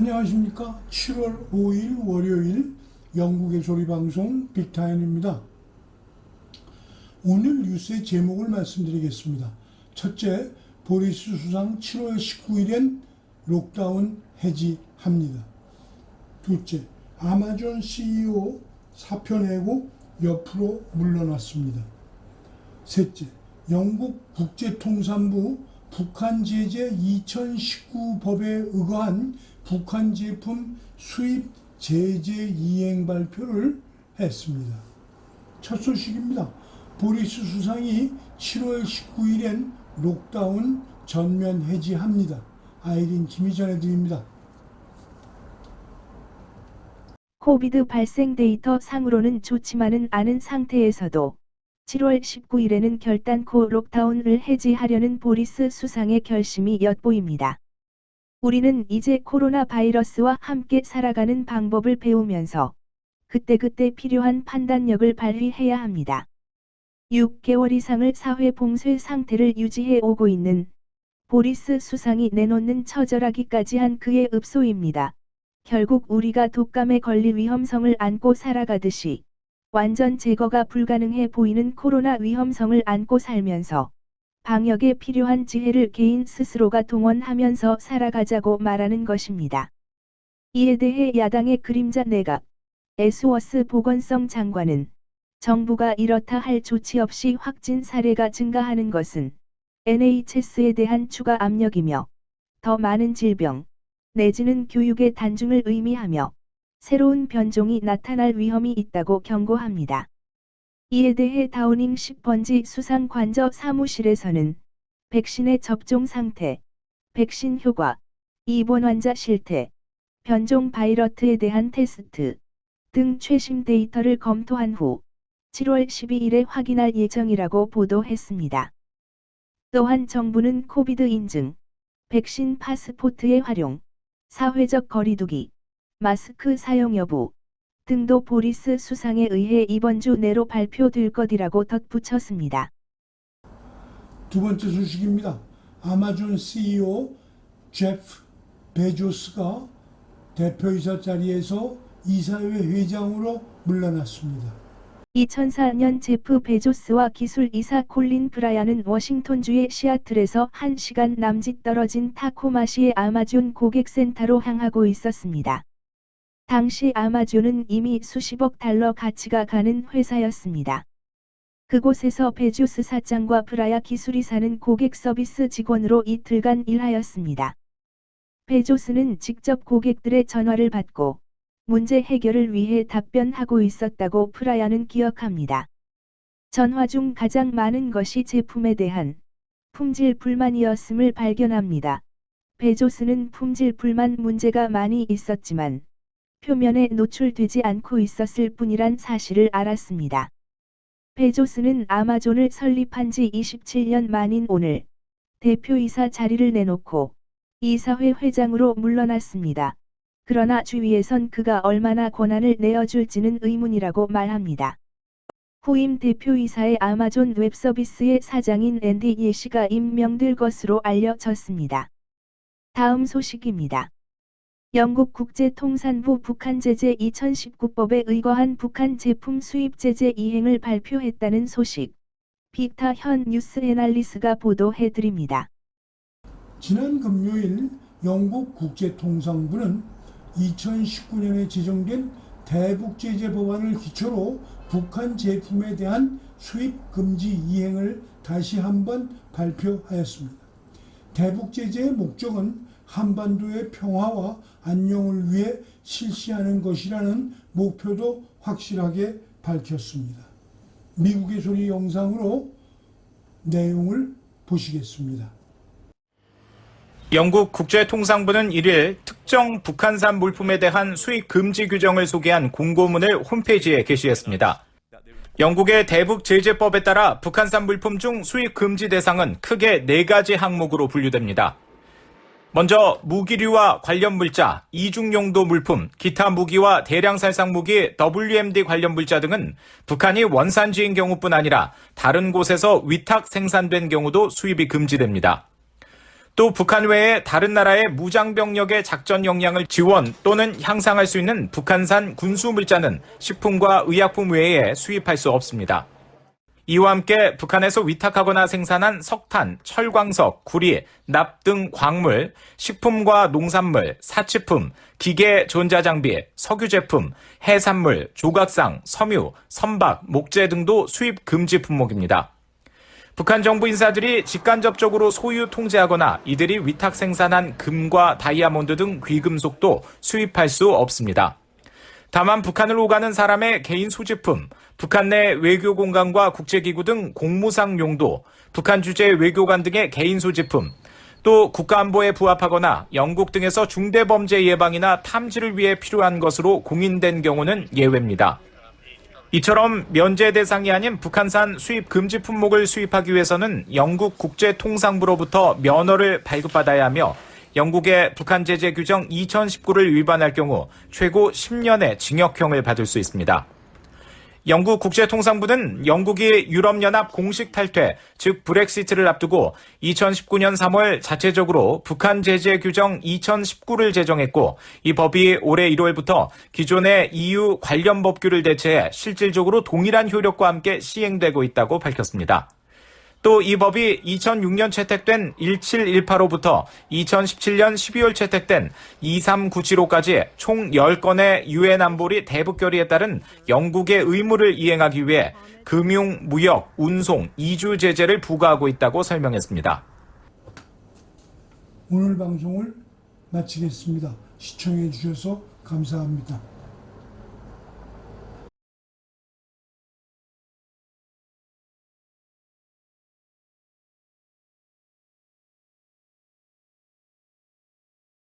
안녕하십니까. 7월 5일 월요일 영국의 조리방송 빅타임입니다. 오늘 뉴스의 제목을 말씀드리겠습니다. 첫째, 보리스 수상 7월 19일엔 록다운 해지합니다. 둘째, 아마존 CEO 사표 내고 옆으로 물러났습니다. 셋째, 영국 국제통상부 북한 제재 2019 법에 의거한 북한 제품 수입 제재 이행 발표를 했습니다. 첫 소식입니다. 보리스 수상이 7월 19일엔 록다운 전면 해지합니다. 아이린 김이 전해드립니다. 코비드 발생 데이터 상으로는 좋지만은 않은 상태에서도 7월 19일에는 결단코 록다운을 해지하려는 보리스 수상의 결심이 엿보입니다. 우리는 이제 코로나 바이러스와 함께 살아가는 방법을 배우면서 그때그때 필요한 판단력을 발휘해야 합니다. 6개월 이상을 사회 봉쇄 상태를 유지해 오고 있는 보리스 수상이 내놓는 처절하기까지 한 그의 읍소입니다. 결국 우리가 독감에 걸릴 위험성을 안고 살아가듯이 완전 제거가 불가능해 보이는 코로나 위험성을 안고 살면서 방역에 필요한 지혜를 개인 스스로가 동원하면서 살아가자고 말하는 것입니다. 이에 대해 야당의 그림자 내각, 에스워스 보건성 장관은 정부가 이렇다 할 조치 없이 확진 사례가 증가하는 것은 NHS에 대한 추가 압력이며 더 많은 질병, 내지는 교육의 단중을 의미하며 새로운 변종이 나타날 위험이 있다고 경고합니다. 이에 대해 다우닝 10번지 수상 관저 사무실에서는 백신의 접종 상태, 백신 효과, 입원 환자 실태, 변종 바이러트에 대한 테스트 등 최신 데이터를 검토한 후 7월 12일에 확인할 예정이라고 보도했습니다. 또한 정부는 코비드 인증, 백신 파스포트의 활용, 사회적 거리두기, 마스크 사용 여부 등도 보리스 수상에 의해 이번 주 내로 발표될 것이라고 덧붙였습니다. 두 번째 소식입니다. 아마존 CEO 제프 베조스가 대표이사 자리에서 이사회 회장으로 물러났습니다. 2004년 제프 베조스와 기술이사 콜린 브라이언은 워싱턴주의 시애틀에서 1시간 남짓 떨어진 타코마시의 아마존 고객센터로 향하고 있었습니다. 당시 아마존은 이미 수십억 달러 가치가 가는 회사였습니다. 그곳에서 베조스 사장과 브라야 기술이사는 고객 서비스 직원으로 이틀간 일하였습니다. 베조스는 직접 고객들의 전화를 받고 문제 해결을 위해 답변하고 있었다고 브라야는 기억합니다. 전화 중 가장 많은 것이 제품에 대한 품질 불만이었음을 발견합니다. 베조스는 품질 불만 문제가 많이 있었지만 표면에 노출되지 않고 있었을 뿐이란 사실을 알았습니다. 베조스는 아마존을 설립한 지 27년 만인 오늘 대표이사 자리를 내놓고 이사회 회장으로 물러났습니다. 그러나 주위에선 그가 얼마나 권한을 내어줄지는 의문이라고 말합니다. 후임 대표이사의 아마존 웹서비스의 사장인 앤디 예시가 임명될 것으로 알려졌습니다. 다음 소식입니다. 영국 국제통상부 북한 제재 2019법에 의거한 북한 제품 수입 제재 이행을 발표했다는 소식. 빅타 현 뉴스 애널리스트가 보도해드립니다. 지난 금요일 영국 국제통상부는 2019년에 제정된 대북제재 법안을 기초로 북한 제품에 대한 수입 금지 이행을 다시 한번 발표하였습니다. 대북제재의 목적은 한반도의 평화와 안녕을 위해 실시하는 것이라는 목표도 확실하게 밝혔습니다. 미국의 소리 영상으로 내용을 보시겠습니다. 영국 국제통상부는 1일 특정 북한산 물품에 대한 수입 금지 규정을 소개한 공고문을 홈페이지에 게시했습니다. 영국의 대북제재법에 따라 북한산 물품 중 수입 금지 대상은 크게 4가지 항목으로 분류됩니다. 먼저 무기류와 관련 물자, 이중용도 물품, 기타 무기와 대량 살상 무기, WMD 관련 물자 등은 북한이 원산지인 경우뿐 아니라 다른 곳에서 위탁 생산된 경우도 수입이 금지됩니다. 또 북한 외에 다른 나라의 무장병력의 작전 역량을 지원 또는 향상할 수 있는 북한산 군수물자는 식품과 의약품 외에 수입할 수 없습니다. 이와 함께 북한에서 위탁하거나 생산한 석탄, 철광석, 구리, 납 등 광물, 식품과 농산물, 사치품, 기계 전자장비, 석유 제품, 해산물, 조각상, 섬유, 선박, 목재 등도 수입 금지 품목입니다. 북한 정부 인사들이 직간접적으로 소유 통제하거나 이들이 위탁 생산한 금과 다이아몬드 등 귀금속도 수입할 수 없습니다. 다만 북한을 오가는 사람의 개인 소지품, 북한 내 외교 공간과 국제기구 등 공무상 용도, 북한 주재 외교관 등의 개인 소지품, 또 국가안보에 부합하거나 영국 등에서 중대범죄 예방이나 탐지를 위해 필요한 것으로 공인된 경우는 예외입니다. 이처럼 면제 대상이 아닌 북한산 수입 금지 품목을 수입하기 위해서는 영국 국제통상부로부터 면허를 발급받아야 하며 영국의 북한 제재 규정 2019를 위반할 경우 최고 10년의 징역형을 받을 수 있습니다. 영국 국제통상부는 영국이 유럽연합 공식 탈퇴, 즉 브렉시트를 앞두고 2019년 3월 자체적으로 북한 제재 규정 2019를 제정했고 이 법이 올해 1월부터 기존의 EU 관련 법규를 대체해 실질적으로 동일한 효력과 함께 시행되고 있다고 밝혔습니다. 또 이 법이 2006년 채택된 1718호부터 2017년 12월 채택된 23975까지 총 10건의 유엔 안보리 대북 결의에 따른 영국의 의무를 이행하기 위해 금융, 무역, 운송, 이주 제재를 부과하고 있다고 설명했습니다. 오늘 방송을 마치겠습니다. 시청해 주셔서 감사합니다.